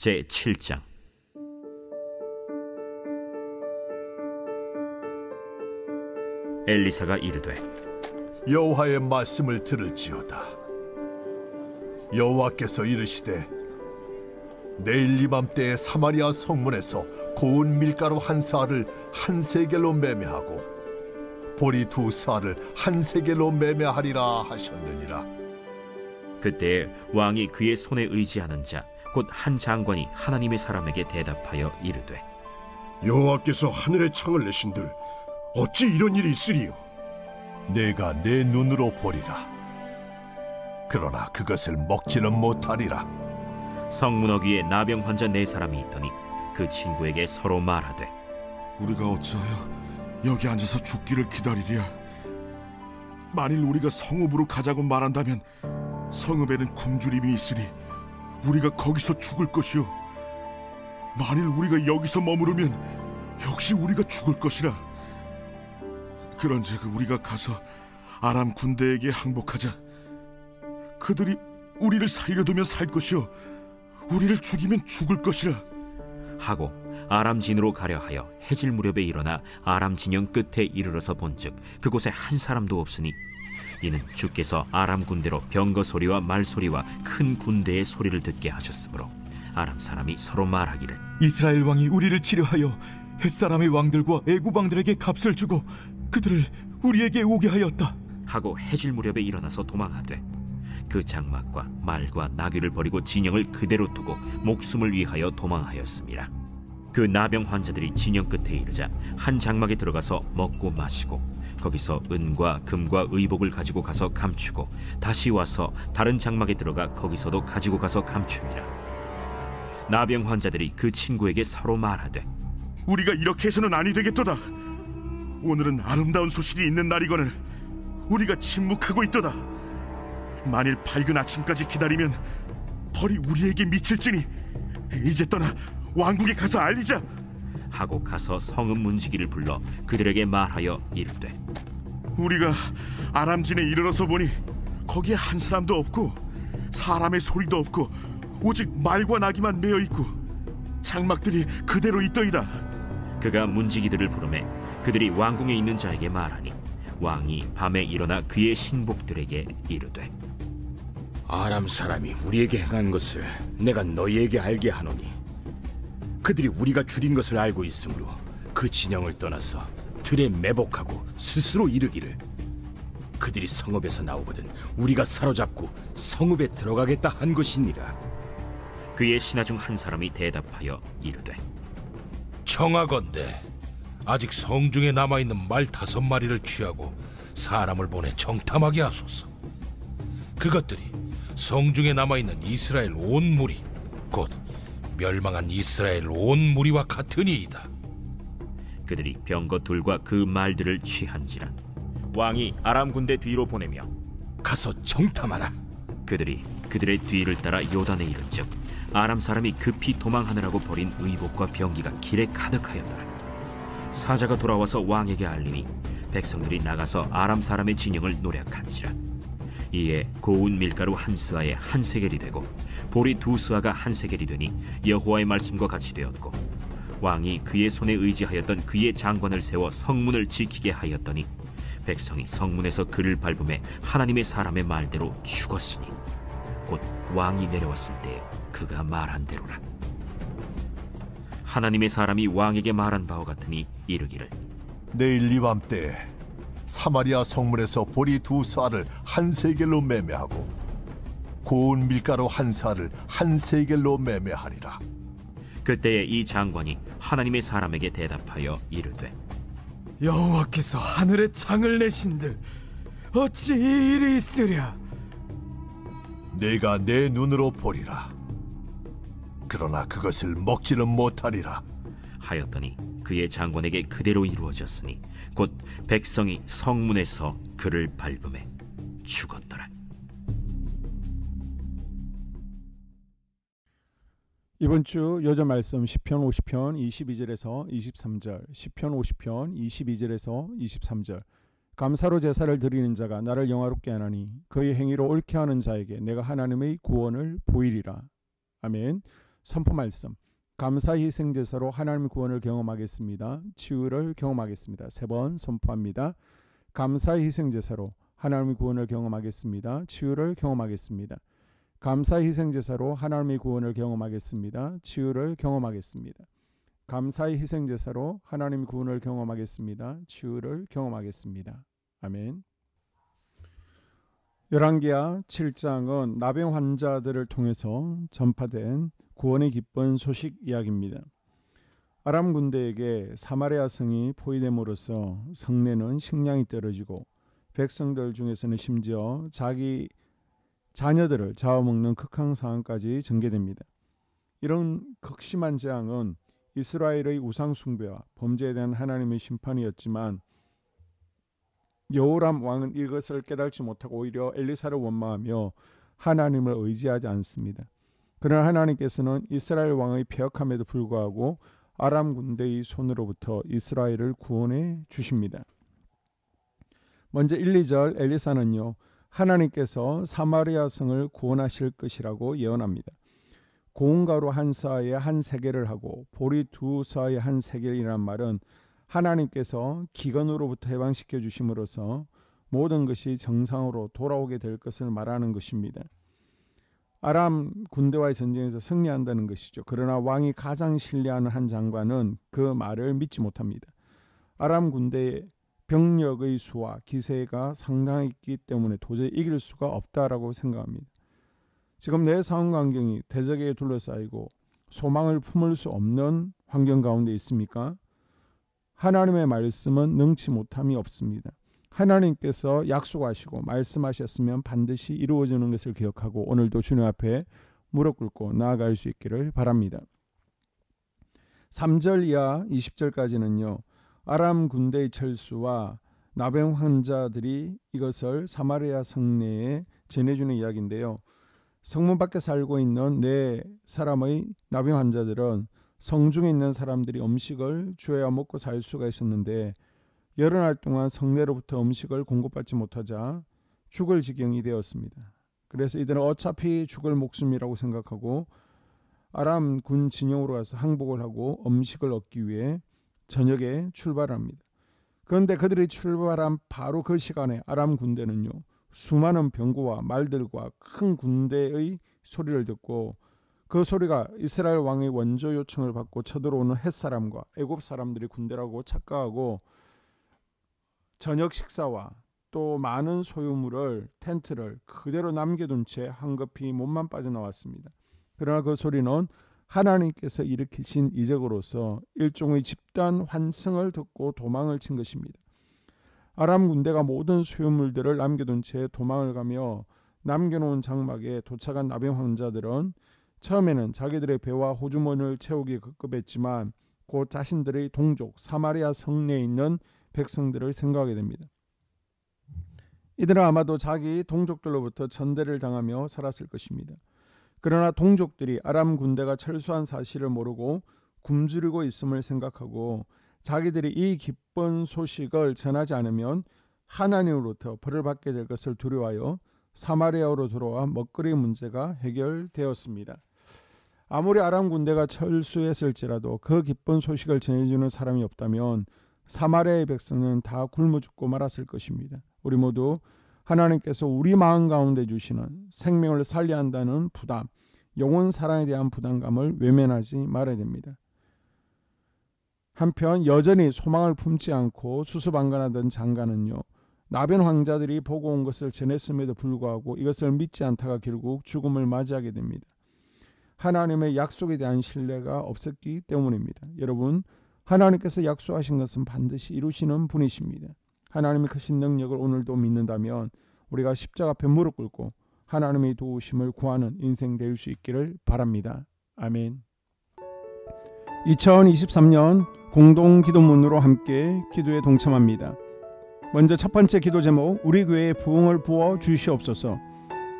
제7장. 엘리사가 이르되 여호와의 말씀을 들을지어다. 여호와께서 이르시되 내일 이맘때에 사마리아 성문에서 고운 밀가루 한 사알을 한 세겔로 매매하고 보리 두 사알을 한 세겔로 매매하리라 하셨느니라. 그때에 왕이 그의 손에 의지하는 자 곧 한 장관이 하나님의 사람에게 대답하여 이르되 여호와께서 하늘의 창을 내신들 어찌 이런 일이 있으리요? 내가 내 눈으로 보리라. 그러나 그것을 먹지는 못하리라. 성문 어귀에 나병 환자 4사람이 있더니 그 친구에게 서로 말하되 우리가 어찌하여 여기 앉아서 죽기를 기다리랴? 만일 우리가 성읍으로 가자고 말한다면 성읍에는 굶주림이 있으니 우리가 거기서 죽을 것이요, 만일 우리가 여기서 머무르면 역시 우리가 죽을 것이라. 그런즉 우리가 가서 아람 군대에게 항복하자. 그들이 우리를 살려두면 살 것이요 우리를 죽이면 죽을 것이라 하고 아람 진으로 가려 하여 해질 무렵에 일어나 아람 진영 끝에 이르러서 본즉 그곳에 한 사람도 없으니 이는 주께서 아람 군대로 병거 소리와 말 소리와 큰 군대의 소리를 듣게 하셨으므로 아람 사람이 서로 말하기를 이스라엘 왕이 우리를 치려하여 햇사람의 왕들과 애굽 왕들에게 값을 주고 그들을 우리에게 오게 하였다 하고 해질 무렵에 일어나서 도망하되 그 장막과 말과 나귀를 버리고 진영을 그대로 두고 목숨을 위하여 도망하였습니다. 그 나병 환자들이 진영 끝에 이르자 한 장막에 들어가서 먹고 마시고 거기서 은과 금과 의복을 가지고 가서 감추고 다시 와서 다른 장막에 들어가 거기서도 가지고 가서 감춥니다. 나병 환자들이 그 친구에게 서로 말하되 우리가 이렇게 해서는 아니 되겠도다. 오늘은 아름다운 소식이 있는 날이거늘 우리가 침묵하고 있도다. 만일 밝은 아침까지 기다리면 벌이 우리에게 미칠지니 이제 떠나 왕궁에 가서 알리자 하고 가서 성읍 문지기를 불러 그들에게 말하여 이르되 우리가 아람진에 이르러서 보니 거기에 한 사람도 없고 사람의 소리도 없고 오직 말과 나귀만 메어 있고 장막들이 그대로 있더이다. 그가 문지기들을 부르매 그들이 왕궁에 있는 자에게 말하니 왕이 밤에 일어나 그의 신복들에게 이르되 아람 사람이 우리에게 행한 것을 내가 너희에게 알게 하노니 그들이 우리가 줄인 것을 알고 있으므로 그 진영을 떠나서 들에 매복하고 스스로 이르기를 그들이 성읍에서 나오거든 우리가 사로잡고 성읍에 들어가겠다 한 것이니라. 그의 신하 중 한 사람이 대답하여 이르되 청하건대 아직 성중에 남아있는 말 5마리를 취하고 사람을 보내 정탐하게 하소서. 그것들이 성중에 남아있는 이스라엘 온 무리 곧 멸망한 이스라엘 온 무리와 같으니이다. 그들이 병거 둘과 그 말들을 취한지라 왕이 아람 군대 뒤로 보내며 가서 정탐하라. 그들이 그들의 뒤를 따라 요단에 이른즉 아람 사람이 급히 도망하느라고 버린 의복과 병기가 길에 가득하였더라. 사자가 돌아와서 왕에게 알리니 백성들이 나가서 아람 사람의 진영을 노략한지라. 이에 고운 밀가루 한 스아에 한 세겔이 되고 보리 2스아가 한 세겔이 되니 여호와의 말씀과 같이 되었고 왕이 그의 손에 의지하였던 그의 장관을 세워 성문을 지키게 하였더니 백성이 성문에서 그를 밟음에 하나님의 사람의 말대로 죽었으니 곧 왕이 내려왔을 때 그가 말한 대로라. 하나님의 사람이 왕에게 말한 바와 같으니 이르기를 내일 이맘때에 사마리아 성문에서 보리 2사알을 한 세겔로 매매하고 고운 밀가루 한 사알을 한 세겔로 매매하리라. 그때에 이 장관이 하나님의 사람에게 대답하여 이르되 여호와께서 하늘의 창을 내신들 어찌 이 일이 있으랴? 내가 내 눈으로 보리라. 그러나 그것을 먹지는 못하리라 하였더니 그의 장관에게 그대로 이루어졌으니 곧 백성이 성문에서 그를 밟음에 죽었더라. 이번 주 여자 말씀 시편 50편 22절에서 23절, 시편 50편 22절에서 23절. 감사로 제사를 드리는 자가 나를 영화롭게 하나니 그의 행위로 옳게 하는 자에게 내가 하나님의 구원을 보이리라. 아멘. 선포 말씀. 감사 희생 제사로 하나님의 구원을 경험하겠습니다. 치유를 경험하겠습니다. 3번 선포합니다. 감사 희생 제사로 하나님의 구원을 경험하겠습니다. 치유를 경험하겠습니다. 감사 희생 제사로 하나님의 구원을 경험하겠습니다. 치유를 경험하겠습니다. 감사의 희생 제사로 하나님의 구원을 경험하겠습니다. 치유를 경험하겠습니다. 아멘. 열왕기하 7장은 나병 환자들을 통해서 전파된 구원의 기쁜 소식 이야기입니다. 아람 군대에게 사마리아 성이 포위됨으로써 성내는 식량이 떨어지고 백성들 중에서는 심지어 자기 자녀들을 잡아먹는 극한 상황까지 전개됩니다. 이런 극심한 재앙은 이스라엘의 우상 숭배와 범죄에 대한 하나님의 심판이었지만 여호람 왕은 이것을 깨닫지 못하고 오히려 엘리사를 원망하며 하나님을 의지하지 않습니다. 그러나 하나님께서는 이스라엘 왕의 패역함에도 불구하고 아람 군대의 손으로부터 이스라엘을 구원해 주십니다. 먼저 1, 2절 엘리사는요, 하나님께서 사마리아 성을 구원하실 것이라고 예언합니다. 고운 가루 한 사에 한 세겔을 하고 보리 2사에 한 세겔이란 말은 하나님께서 기근으로부터 해방시켜 주심으로써 모든 것이 정상으로 돌아오게 될 것을 말하는 것입니다. 아람 군대와의 전쟁에서 승리한다는 것이죠. 그러나 왕이 가장 신뢰하는 한 장관은 그 말을 믿지 못합니다. 아람 군대의 병력의 수와 기세가 상당했기 때문에 도저히 이길 수가 없다라고 생각합니다. 지금 내 상황 환경이 대적에 둘러싸이고 소망을 품을 수 없는 환경 가운데 있습니까? 하나님의 말씀은 능치 못함이 없습니다. 하나님께서 약속하시고 말씀하셨으면 반드시 이루어지는 것을 기억하고 오늘도 주님 앞에 무릎 꿇고 나아갈 수 있기를 바랍니다. 3절 이하 20절까지는요. 아람 군대의 철수와 나병 환자들이 이것을 사마리아 성내에 전해주는 이야기인데요. 성문 밖에 살고 있는 4사람의 나병 환자들은 성중에 있는 사람들이 음식을 주어야 먹고 살 수가 있었는데 여러 날 동안 성내로부터 음식을 공급받지 못하자 죽을 지경이 되었습니다. 그래서 이들은 어차피 죽을 목숨이라고 생각하고 아람 군 진영으로 가서 항복을 하고 음식을 얻기 위해 저녁에 출발합니다. 그런데 그들이 출발한 바로 그 시간에 아람 군대는요, 수많은 병거와 말들과 큰 군대의 소리를 듣고 그 소리가 이스라엘 왕의 원조 요청을 받고 쳐들어오는 헷사람과 애굽 사람들이 군대라고 착각하고 저녁 식사와 또 많은 소유물을 텐트를 그대로 남겨둔 채 황급히 몸만 빠져나왔습니다. 그러나 그 소리는 하나님께서 일으키신 이적으로서 일종의 집단 환승을 듣고 도망을 친 것입니다. 아람 군대가 모든 소유물들을 남겨둔 채 도망을 가며 남겨놓은 장막에 도착한 나병 환자들은 처음에는 자기들의 배와 호주머니를 채우기 급급했지만 곧 자신들의 동족 사마리아 성내에 있는 백성들을 생각하게 됩니다. 이들은 아마도 자기 동족들로부터 전대를 당하며 살았을 것입니다. 그러나 동족들이 아람 군대가 철수한 사실을 모르고 굶주리고 있음을 생각하고 자기들이 이 기쁜 소식을 전하지 않으면 하나님으로부터 벌을 받게 될 것을 두려워하여 사마리아로 들어와 먹거리 문제가 해결되었습니다. 아무리 아람 군대가 철수했을지라도 그 기쁜 소식을 전해주는 사람이 없다면 사마리아의 백성은 다 굶어 죽고 말았을 것입니다. 우리 모두 하나님께서 우리 마음 가운데 주시는 생명을 살려야 한다는 부담, 영혼 사랑에 대한 부담감을 외면하지 말아야 됩니다. 한편 여전히 소망을 품지 않고 수수방관하던 장관은요, 나병 환자들이 보고 온 것을 전했음에도 불구하고 이것을 믿지 않다가 결국 죽음을 맞이하게 됩니다. 하나님의 약속에 대한 신뢰가 없었기 때문입니다. 여러분, 하나님께서 약속하신 것은 반드시 이루시는 분이십니다. 하나님의 크신 능력을 오늘도 믿는다면 우리가 십자가 앞에 무릎 꿇고 하나님의 도우심을 구하는 인생 될 수 있기를 바랍니다. 아멘. 2023년 공동 기도문으로 함께 기도에 동참합니다. 먼저 첫 번째 기도 제목, 우리 교회에 부흥을 부어 주시옵소서.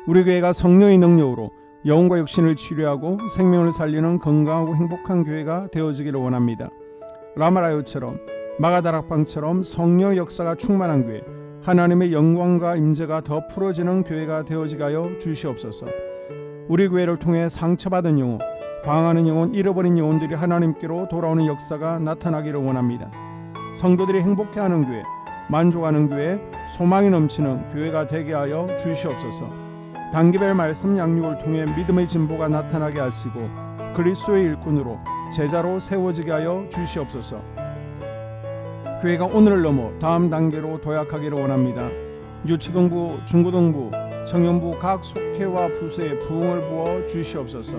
우리 교회가 성령의 능력으로 영혼과 육신을 치료하고 생명을 살리는 건강하고 행복한 교회가 되어지기를 원합니다. 라마라요처럼 마가다락방처럼 성령 역사가 충만한 교회, 하나님의 영광과 임재가 더 풀어지는 교회가 되어지게 하여 주시옵소서. 우리 교회를 통해 상처받은 영혼, 방황하는 영혼, 잃어버린 영혼들이 하나님께로 돌아오는 역사가 나타나기를 원합니다. 성도들이 행복해하는 교회, 만족하는 교회, 소망이 넘치는 교회가 되게 하여 주시옵소서. 단기별 말씀 양육을 통해 믿음의 진보가 나타나게 하시고 그리스도의 일꾼으로 제자로 세워지게 하여 주시옵소서. 교회가 오늘을 넘어 다음 단계로 도약하기를 원합니다. 유초등부, 중고등부, 청년부 각 속회와 부서에 부흥을 부어 주시옵소서.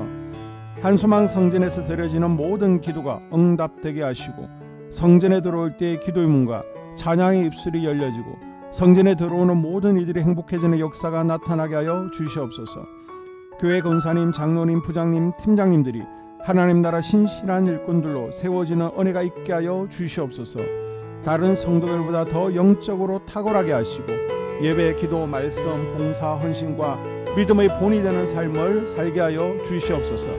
한소망 성전에서 드려지는 모든 기도가 응답되게 하시고 성전에 들어올 때의 기도의 문과 찬양의 입술이 열려지고 성전에 들어오는 모든 이들이 행복해지는 역사가 나타나게 하여 주시옵소서. 교회 권사님, 장로님, 부장님, 팀장님들이 하나님 나라 신실한 일꾼들로 세워지는 은혜가 있게 하여 주시옵소서. 다른 성도들보다 더 영적으로 탁월하게 하시고 예배, 기도, 말씀, 봉사, 헌신과 믿음의 본이 되는 삶을 살게 하여 주시옵소서.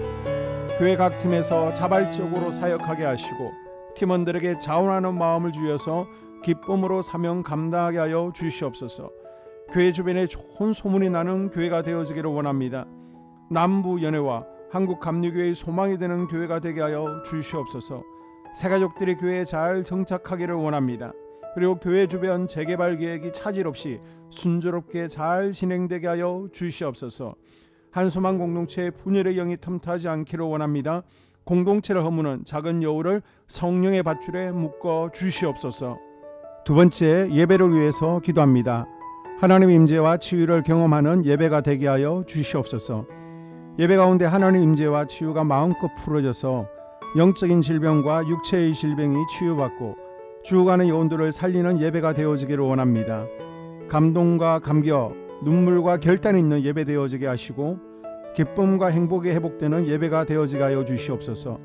교회 각 팀에서 자발적으로 사역하게 하시고 팀원들에게 자원하는 마음을 주셔서 기쁨으로 사명 감당하게 하여 주시옵소서. 교회 주변에 좋은 소문이 나는 교회가 되어지기를 원합니다. 남부 연회와 한국 감리교회의 소망이 되는 교회가 되게 하여 주시옵소서. 새가족들이 교회에 잘 정착하기를 원합니다. 그리고 교회 주변 재개발 계획이 차질 없이 순조롭게 잘 진행되게 하여 주시옵소서. 한소망 공동체의 분열의 영이 틈타지 않기를 원합니다. 공동체를 허무는 작은 여우를 성령의 밧줄에 묶어 주시옵소서. 두 번째, 예배를 위해서 기도합니다. 하나님의 임재와 치유를 경험하는 예배가 되게 하여 주시옵소서. 예배 가운데 하나님의 임재와 치유가 마음껏 풀어져서 영적인 질병과 육체의 질병이 치유받고 죽어가는 영혼들을 살리는 예배가 되어지기를 원합니다. 감동과 감격, 눈물과 결단이 있는 예배 되어지게 하시고 기쁨과 행복이 회복되는 예배가 되어지게 하여 주시옵소서.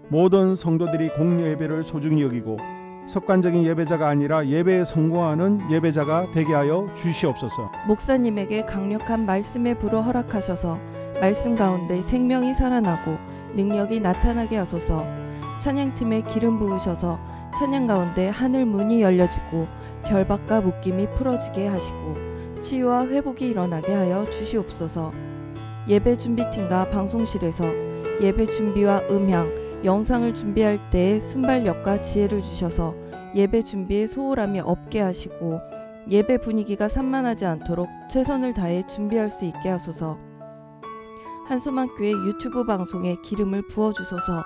모든 성도들이 공여 예배를 소중히 여기고 습관적인 예배자가 아니라 예배에 성공하는 예배자가 되게 하여 주시옵소서. 목사님에게 강력한 말씀의 불을 허락하셔서 말씀 가운데 생명이 살아나고 능력이 나타나게 하소서. 찬양팀에 기름 부으셔서 찬양 가운데 하늘 문이 열려지고 결박과 묶임이 풀어지게 하시고 치유와 회복이 일어나게 하여 주시옵소서. 예배 준비팀과 방송실에서 예배 준비와 음향, 영상을 준비할 때의 순발력과 지혜를 주셔서 예배 준비에 소홀함이 없게 하시고 예배 분위기가 산만하지 않도록 최선을 다해 준비할 수 있게 하소서. 한소망교회 유튜브 방송에 기름을 부어주소서.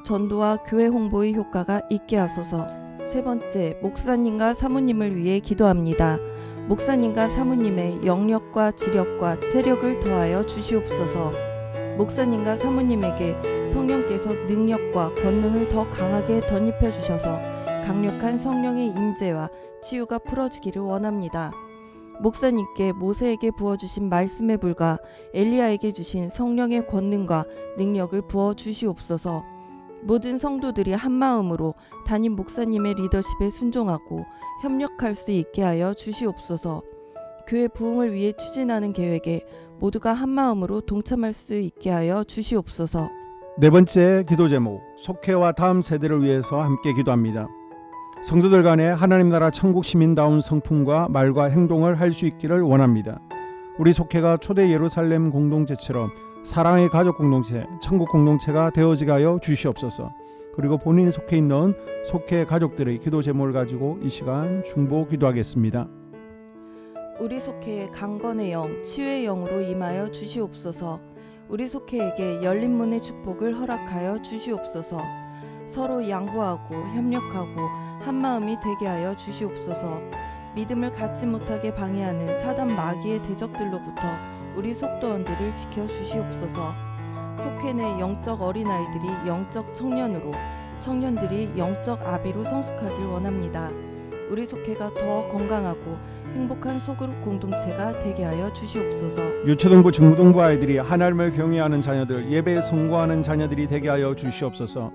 전도와 교회 홍보의 효과가 있게 하소서. 세 번째, 목사님과 사모님을 위해 기도합니다. 목사님과 사모님의 영력과 지력과 체력을 더하여 주시옵소서. 목사님과 사모님에게 성령께서 능력과 권능을 더 강하게 덧입혀 주셔서 강력한 성령의 임재와 치유가 풀어지기를 원합니다. 목사님께 모세에게 부어주신 말씀의 불과 엘리야에게 주신 성령의 권능과 능력을 부어 주시옵소서. 모든 성도들이 한마음으로 담임 목사님의 리더십에 순종하고 협력할 수 있게 하여 주시옵소서. 교회 부흥을 위해 추진하는 계획에 모두가 한마음으로 동참할 수 있게 하여 주시옵소서. 네 번째 기도 제목, 속회와 다음 세대를 위해서 함께 기도합니다. 성도들 간에 하나님 나라 천국 시민다운 성품과 말과 행동을 할 수 있기를 원합니다. 우리 속회가 초대 예루살렘 공동체처럼 사랑의 가족 공동체, 천국 공동체가 되어지게 하여 주시옵소서. 그리고 본인이 속해 있는 속회 가족들의 기도 제목을 가지고 이 시간 중보 기도하겠습니다. 우리 속회에 강건의 영, 치유의 영으로 임하여 주시옵소서. 우리 속회에게 열린 문의 축복을 허락하여 주시옵소서. 서로 양보하고 협력하고 한마음이 되게 하여 주시옵소서. 믿음을 갖지 못하게 방해하는 사단 마귀의 대적들로부터 우리 속도원들을 지켜주시옵소서. 속회 내 영적 어린아이들이 영적 청년으로, 청년들이 영적 아비로 성숙하길 원합니다. 우리 속회가 더 건강하고 행복한 소그룹 공동체가 되게 하여 주시옵소서. 유초등부, 중고등부 아이들이 하나님을 경외하는 자녀들, 예배에 성공하는 자녀들이 되게 하여 주시옵소서.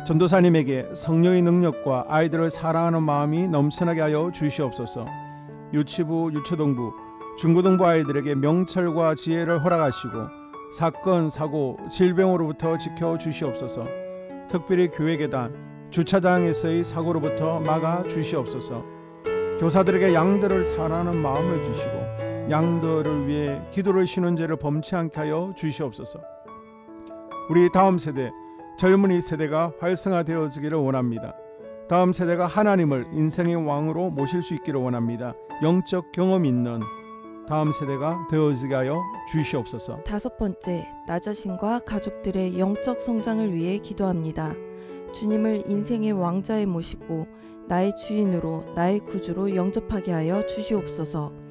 전도사님에게 성령의 능력과 아이들을 사랑하는 마음이 넘쳐나게 하여 주시옵소서. 유치부, 유초등부, 중고등부 아이들에게 명철과 지혜를 허락하시고 사건, 사고, 질병으로부터 지켜주시옵소서. 특별히 교회계단, 주차장에서의 사고로부터 막아 주시옵소서. 교사들에게 양들을 사랑하는 마음을 주시고 양들을 위해 기도를 쉬는 죄를 범치 않게 하여 주시옵소서. 우리 다음 세대, 젊은이 세대가 활성화되어지기를 원합니다. 다음 세대가 하나님을 인생의 왕으로 모실 수 있기를 원합니다. 영적 경험이 있는 다음 세대가 되어지게 하여 주시옵소서. 5번째, 나 자신과 가족들의 영적 성장을 위해 기도합니다. 주님을 인생의 왕자에 모시고 나의 주인으로, 나의 구주로 영접하게 하여 주시옵소서.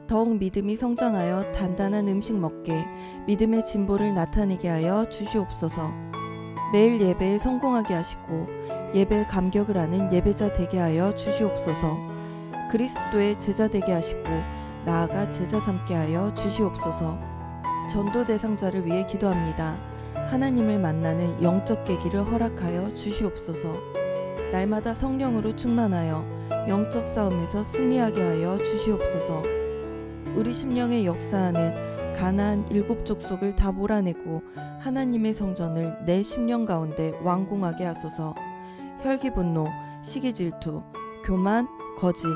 더욱 믿음이 성장하여 단단한 음식 먹게, 믿음의 진보를 나타내게 하여 주시옵소서. 매일 예배에 성공하게 하시고 예배에 감격을 하는 예배자 되게 하여 주시옵소서. 그리스도의 제자 되게 하시고 나아가 제자 삼게 하여 주시옵소서. 전도 대상자를 위해 기도합니다. 하나님을 만나는 영적 계기를 허락하여 주시옵소서. 날마다 성령으로 충만하여 영적 싸움에서 승리하게 하여 주시옵소서. 우리 심령에 역사하는 가나안 7 족속을 다 몰아내고 하나님의 성전을 내 심령 가운데 완공하게 하소서. 혈기 분노, 시기 질투, 교만, 거짓,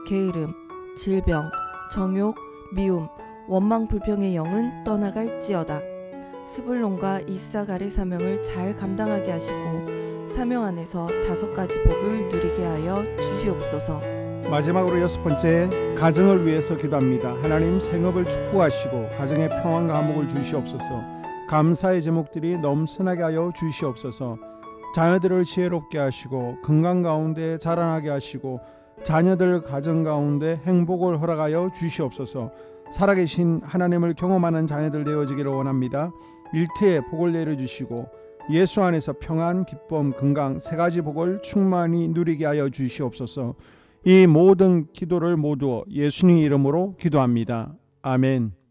게으름, 질병, 정욕, 미움, 원망 불평의 영은 떠나갈지어다. 스불론과 이사갈의 사명을 잘 감당하게 하시고 사명 안에서 5가지 복을 누리게 하여 주시옵소서. 마지막으로 6번째, 가정을 위해서 기도합니다. 하나님 생업을 축복하시고 가정의 평안과 화목을 주시옵소서. 감사의 제목들이 넘쳐나게 하여 주시옵소서. 자녀들을 지혜롭게 하시고 건강 가운데 자라나게 하시고 자녀들 가정 가운데 행복을 허락하여 주시옵소서. 살아계신 하나님을 경험하는 자녀들 되어지기를 원합니다. 일터에 복을 내려주시고 예수 안에서 평안, 기쁨, 건강 3가지 복을 충만히 누리게 하여 주시옵소서. 이 모든 기도를 모두 예수님 이름으로 기도합니다. 아멘.